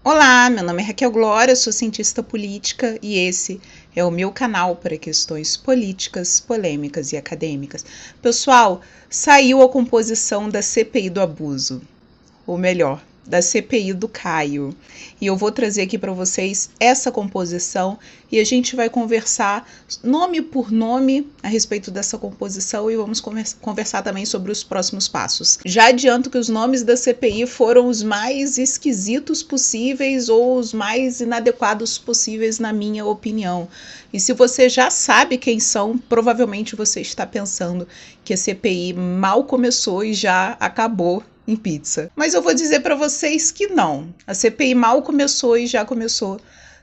Olá, meu nome é Raquel Glória, sou cientista política e esse é o meu canal para questões políticas, polêmicas e acadêmicas. Pessoal, saiu a composição da CPI do abuso, ou melhor, da CPI do Caio. E eu vou trazer aqui para vocês essa composição e a gente vai conversar nome por nome a respeito dessa composição e vamos conversar também sobre os próximos passos. Já adianto que os nomes da CPI foram os mais esquisitos possíveis ou os mais inadequados possíveis, na minha opinião. E se você já sabe quem são, provavelmente você está pensando que a CPI mal começou e já acabou em pizza. Mas eu vou dizer para vocês que não. A CPI mal começou e já começou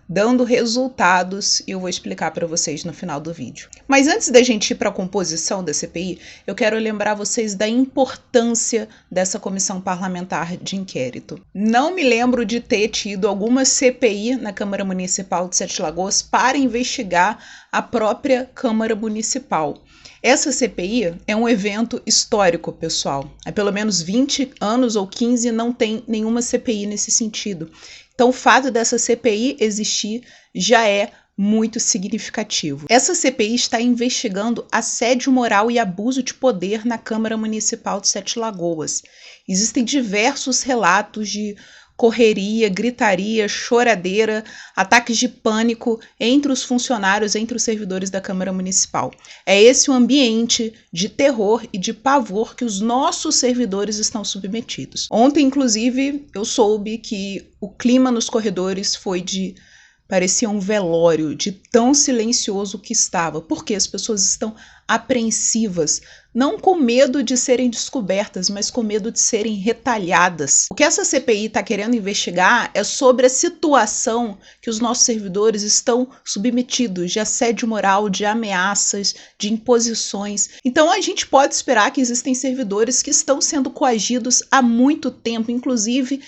dando resultados e eu vou explicar para vocês no final do vídeo. Mas antes da gente ir para a composição da CPI, eu quero lembrar vocês da importância dessa comissão parlamentar de inquérito. Não me lembro de ter tido alguma CPI na Câmara Municipal de Sete Lagoas para investigar a própria Câmara Municipal. Essa CPI é um evento histórico, pessoal. Há pelo menos 20 anos ou 15 não tem nenhuma CPI nesse sentido. Então, o fato dessa CPI existir já é muito significativo. Essa CPI está investigando assédio moral e abuso de poder na Câmara Municipal de Sete Lagoas. Existem diversos relatos de correria, gritaria, choradeira, ataques de pânico entre os funcionários, entre os servidores da Câmara Municipal. É esse o ambiente de terror e de pavor que os nossos servidores estão submetidos. Ontem, inclusive, eu soube que o clima nos corredores parecia um velório, de tão silencioso que estava, porque as pessoas estão apreensivas, não com medo de serem descobertas, mas com medo de serem retalhadas. O que essa CPI está querendo investigar é sobre a situação que os nossos servidores estão submetidos de assédio moral, de ameaças, de imposições. Então a gente pode esperar que existem servidores que estão sendo coagidos há muito tempo, inclusive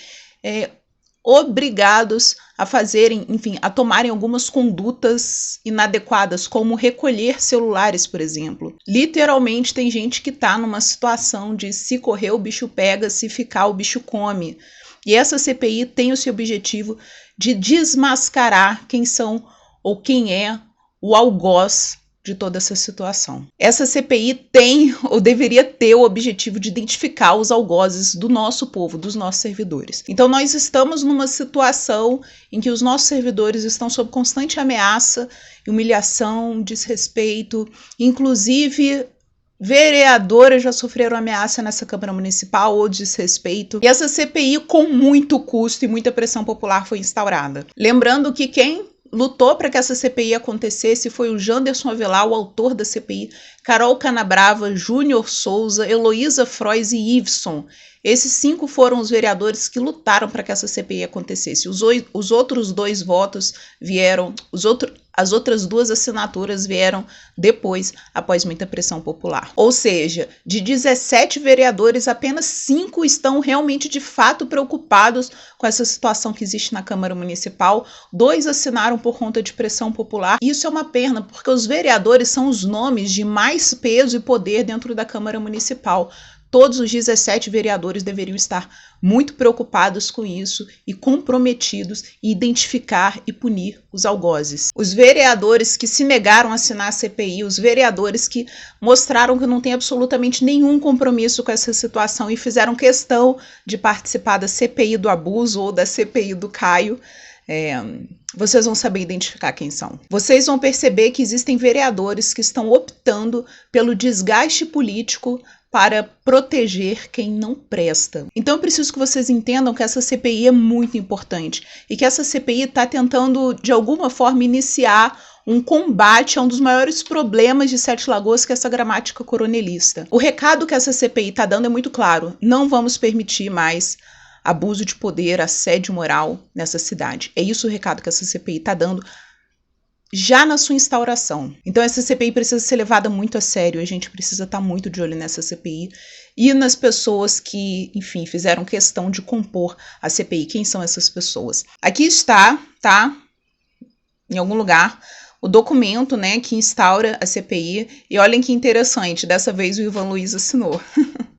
obrigados a fazerem, enfim, a tomarem algumas condutas inadequadas, como recolher celulares, por exemplo. Literalmente tem gente que está numa situação de se correr o bicho pega, se ficar o bicho come. E essa CPI tem o seu objetivo de desmascarar quem são ou quem é o algoz de toda essa situação. Essa CPI tem ou deveria ter o objetivo de identificar os algozes do nosso povo, dos nossos servidores. Então nós estamos numa situação em que os nossos servidores estão sob constante ameaça, humilhação, desrespeito, inclusive vereadoras já sofreram ameaça nessa Câmara Municipal ou desrespeito. E essa CPI, com muito custo e muita pressão popular, foi instaurada. Lembrando que quem lutou para que essa CPI acontecesse foi o Janderson Avelar, o autor da CPI, Carol Canabrava, Júnior Souza, Heloísa Frois e Iveson. Esses 5 foram os vereadores que lutaram para que essa CPI acontecesse. Os outros 2 votos vieram, as outras 2 assinaturas vieram depois, após muita pressão popular. Ou seja, de 17 vereadores, apenas 5 estão realmente de fato preocupados com essa situação que existe na Câmara Municipal. 2 assinaram por conta de pressão popular. Isso é uma pena, porque os vereadores são os nomes de mais peso e poder dentro da Câmara Municipal. Todos os 17 vereadores deveriam estar muito preocupados com isso e comprometidos em identificar e punir os algozes. Os vereadores que se negaram a assinar a CPI, os vereadores que mostraram que não têm absolutamente nenhum compromisso com essa situação e fizeram questão de participar da CPI do abuso ou da CPI do Caio, vocês vão saber identificar quem são. Vocês vão perceber que existem vereadores que estão optando pelo desgaste político para proteger quem não presta. Então eu preciso que vocês entendam que essa CPI é muito importante e que essa CPI está tentando, de alguma forma, iniciar um combate a um dos maiores problemas de Sete Lagoas, que é essa gramática coronelista. O recado que essa CPI está dando é muito claro: não vamos permitir mais abuso de poder, assédio moral nessa cidade. É isso o recado que essa CPI está dando já na sua instauração. Então essa CPI precisa ser levada muito a sério, a gente precisa estar muito de olho nessa CPI e nas pessoas que, enfim, fizeram questão de compor a CPI. Quem são essas pessoas? Aqui está, tá? Em algum lugar, o documento, né, que instaura a CPI. E olhem que interessante, dessa vez o Ivan Luiz assinou.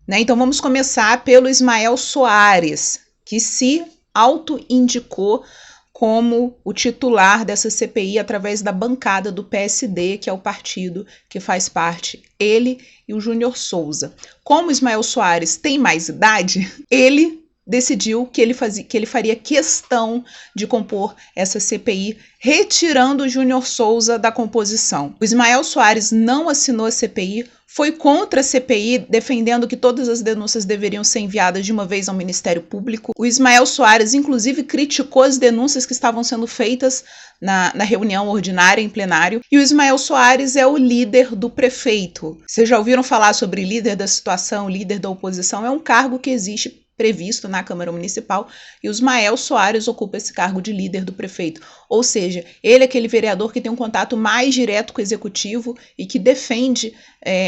Né? Então vamos começar pelo Ismael Soares, que se auto-indicou como o titular dessa CPI através da bancada do PSD, que é o partido que faz parte, ele e o Júnior Souza. Como Ismael Soares tem mais idade, ele decidiu que ele faria questão de compor essa CPI, retirando o Júnior Souza da composição. O Ismael Soares não assinou a CPI, foi contra a CPI, defendendo que todas as denúncias deveriam ser enviadas de uma vez ao Ministério Público. O Ismael Soares, inclusive, criticou as denúncias que estavam sendo feitas na reunião ordinária em plenário. E o Ismael Soares é o líder do prefeito. Vocês já ouviram falar sobre líder da situação, líder da oposição? É um cargo que existe previsto na Câmara Municipal, e o Ismael Soares ocupa esse cargo de líder do prefeito. Ou seja, ele é aquele vereador que tem um contato mais direto com o executivo e que defende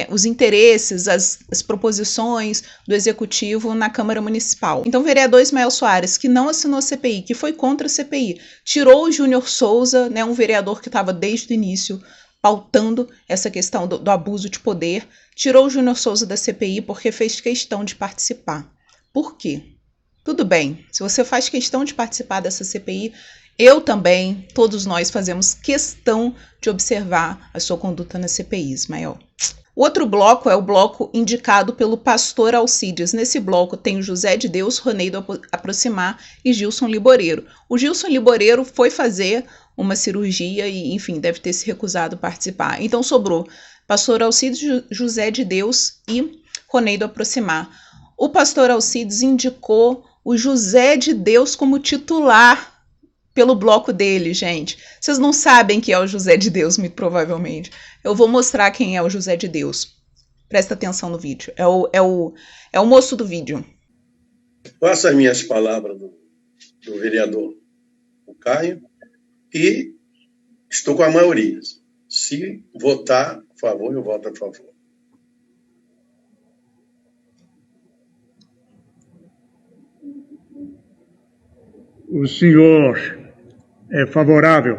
os interesses, as proposições do executivo na Câmara Municipal. Então, o vereador Ismael Soares, que não assinou a CPI, que foi contra a CPI, tirou o Júnior Souza, né, um vereador que estava desde o início pautando essa questão do abuso de poder, tirou o Júnior Souza da CPI porque fez questão de participar. Por quê? Tudo bem, se você faz questão de participar dessa CPI, eu também, todos nós fazemos questão de observar a sua conduta na CPI, Ismael. O outro bloco é o bloco indicado pelo pastor Alcides. Nesse bloco tem o José de Deus, Ronedo Aproximar e Gilson Liboreiro. O Gilson Liboreiro foi fazer uma cirurgia e, enfim, deve ter se recusado a participar. Então sobrou pastor Alcides, José de Deus e Ronedo Aproximar. O pastor Alcides indicou o José de Deus como titular pelo bloco dele, gente. Vocês não sabem quem é o José de Deus, muito provavelmente. Eu vou mostrar quem é o José de Deus. Presta atenção no vídeo. É o moço do vídeo. Faço as minhas palavras do vereador o Caio e estou com a maioria. Se votar a favor, eu voto a favor. O senhor é favorável?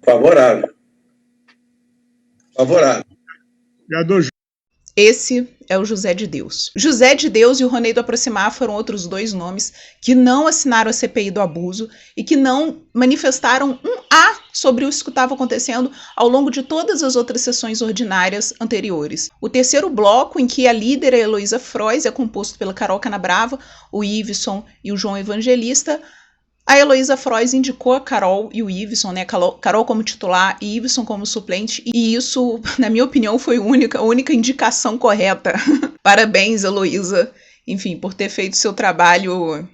Favorável. Favorável. Esse é o José de Deus. José de Deus e o Ronedo Aproximar foram outros dois nomes que não assinaram a CPI do abuso e que não manifestaram um A sobre o que estava acontecendo ao longo de todas as outras sessões ordinárias anteriores. O terceiro bloco, em que a líder é a Heloísa Frois, é composto pela Carol Canabrava, o Iveson e o João Evangelista. A Heloísa Frois indicou a Carol e o Iveson, né? Carol como titular e Iveson como suplente, e isso, na minha opinião, foi a única indicação correta. Parabéns, Heloísa, enfim, por ter feito seu trabalho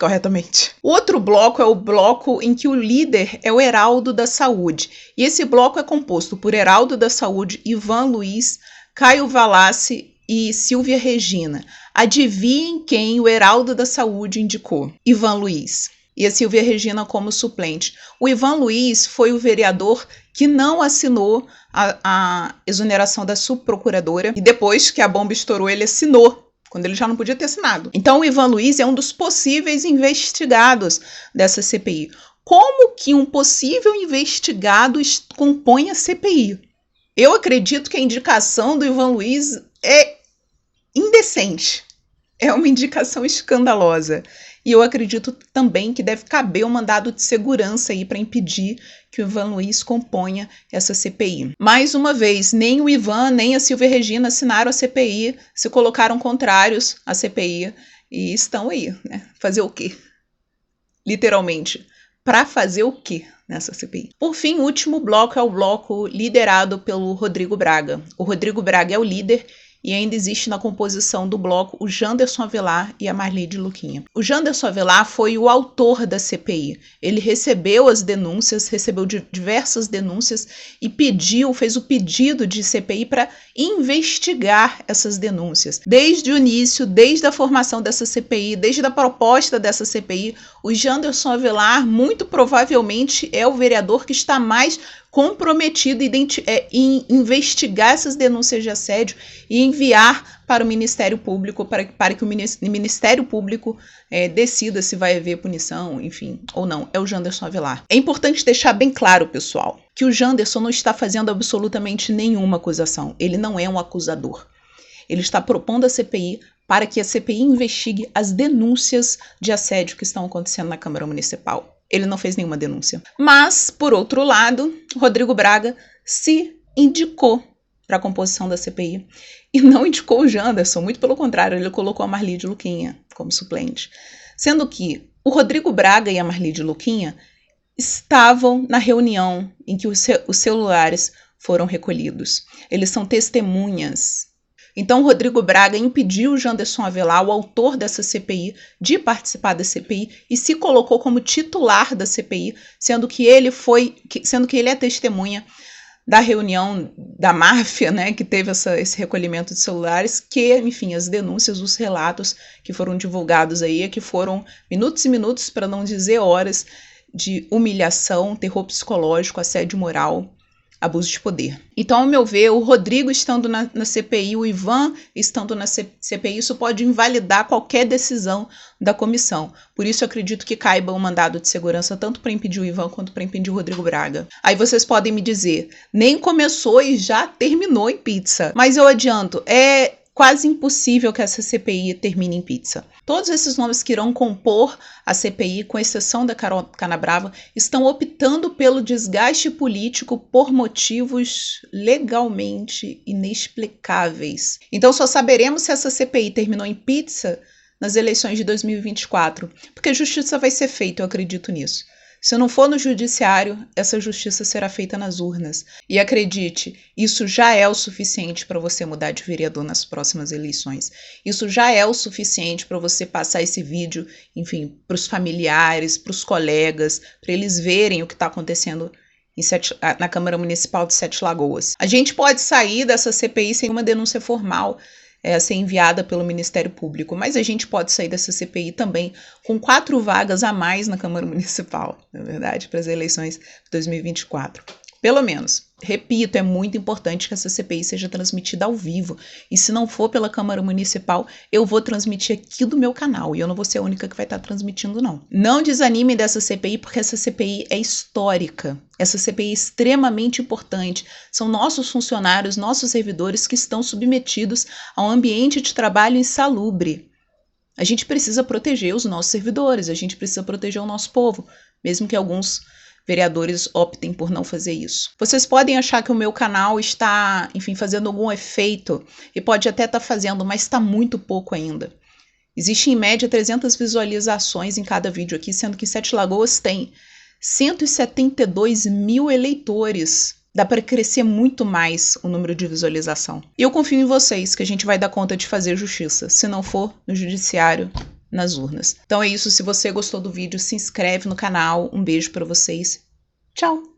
corretamente. O outro bloco é o bloco em que o líder é o Heraldo da Saúde, e esse bloco é composto por Heraldo da Saúde, Ivan Luiz, Caio Valassi e Silvia Regina. Adivinhem quem o Heraldo da Saúde indicou? Ivan Luiz. E a Silvia Regina como suplente. O Ivan Luiz foi o vereador que não assinou a exoneração da subprocuradora, e depois que a bomba estourou, ele assinou, quando ele já não podia ter assinado. Então o Ivan Luiz é um dos possíveis investigados dessa CPI. Como que um possível investigado compõe a CPI? Eu acredito que a indicação do Ivan Luiz é indecente. É uma indicação escandalosa. E eu acredito também que deve caber um mandado de segurança aí para impedir que o Ivan Luiz componha essa CPI. Mais uma vez, nem o Ivan nem a Silvia Regina assinaram a CPI, se colocaram contrários à CPI e estão aí, né? Fazer o quê? Literalmente. Para fazer o quê nessa CPI? Por fim, o último bloco é o bloco liderado pelo Rodrigo Braga. O Rodrigo Braga é o líder e ainda existe na composição do bloco o Janderson Avelar e a Marlide Luquinha. O Janderson Avelar foi o autor da CPI. Ele recebeu as denúncias, recebeu diversas denúncias e fez o pedido de CPI para investigar essas denúncias. Desde o início, desde a formação dessa CPI, desde a proposta dessa CPI, o Janderson Avelar muito provavelmente é o vereador que está mais comprometido em investigar essas denúncias de assédio e enviar para o Ministério Público, para que o Ministério Público decida se vai haver punição, enfim, ou não. É o Janderson Avelar. É importante deixar bem claro, pessoal, que o Janderson não está fazendo absolutamente nenhuma acusação. Ele não é um acusador. Ele está propondo a CPI para que a CPI investigue as denúncias de assédio que estão acontecendo na Câmara Municipal. Ele não fez nenhuma denúncia. Mas, por outro lado, Rodrigo Braga se indicou para a composição da CPI e não indicou o Janderson, muito pelo contrário, ele colocou a Marli de Luquinha como suplente. Sendo que o Rodrigo Braga e a Marli de Luquinha estavam na reunião em que os celulares foram recolhidos. Eles são testemunhas. Então, Rodrigo Braga impediu o Janderson Avelar, o autor dessa CPI, de participar da CPI e se colocou como titular da CPI, sendo que ele é testemunha da reunião da máfia, né, que teve esse recolhimento de celulares, que, enfim, as denúncias, os relatos que foram divulgados aí, que foram minutos e minutos, para não dizer horas, de humilhação, terror psicológico, assédio moral, abuso de poder. Então, ao meu ver, o Rodrigo estando na CPI, o Ivan estando na CPI, isso pode invalidar qualquer decisão da comissão. Por isso, eu acredito que caiba um mandado de segurança tanto para impedir o Ivan quanto para impedir o Rodrigo Braga. Aí vocês podem me dizer, nem começou e já terminou em pizza. Mas eu adianto, é quase impossível que essa CPI termine em pizza. Todos esses nomes que irão compor a CPI, com exceção da Carol Canabrava, estão optando pelo desgaste político por motivos legalmente inexplicáveis. Então só saberemos se essa CPI terminou em pizza nas eleições de 2024, porque justiça vai ser feita, eu acredito nisso. Se não for no judiciário, essa justiça será feita nas urnas. E acredite, isso já é o suficiente para você mudar de vereador nas próximas eleições. Isso já é o suficiente para você passar esse vídeo, enfim, para os familiares, para os colegas, para eles verem o que está acontecendo na Câmara Municipal de Sete Lagoas. A gente pode sair dessa CPI sem uma denúncia formal ser enviada pelo Ministério Público, mas a gente pode sair dessa CPI também com 4 vagas a mais na Câmara Municipal, na verdade, para as eleições de 2024. Pelo menos. Repito, é muito importante que essa CPI seja transmitida ao vivo. E se não for pela Câmara Municipal, eu vou transmitir aqui do meu canal. E eu não vou ser a única que vai estar transmitindo, não. Não desanimem dessa CPI, porque essa CPI é histórica. Essa CPI é extremamente importante. São nossos funcionários, nossos servidores que estão submetidos a um ambiente de trabalho insalubre. A gente precisa proteger os nossos servidores, a gente precisa proteger o nosso povo, mesmo que alguns vereadores optem por não fazer isso. Vocês podem achar que o meu canal está, enfim, fazendo algum efeito, e pode até estar fazendo, mas está muito pouco ainda. Existe em média 300 visualizações em cada vídeo aqui, sendo que Sete Lagoas tem 172 mil eleitores. Dá para crescer muito mais o número de visualização. E eu confio em vocês, que a gente vai dar conta de fazer justiça, se não for no judiciário, nas urnas. Então é isso, se você gostou do vídeo, se inscreve no canal, um beijo para vocês, tchau!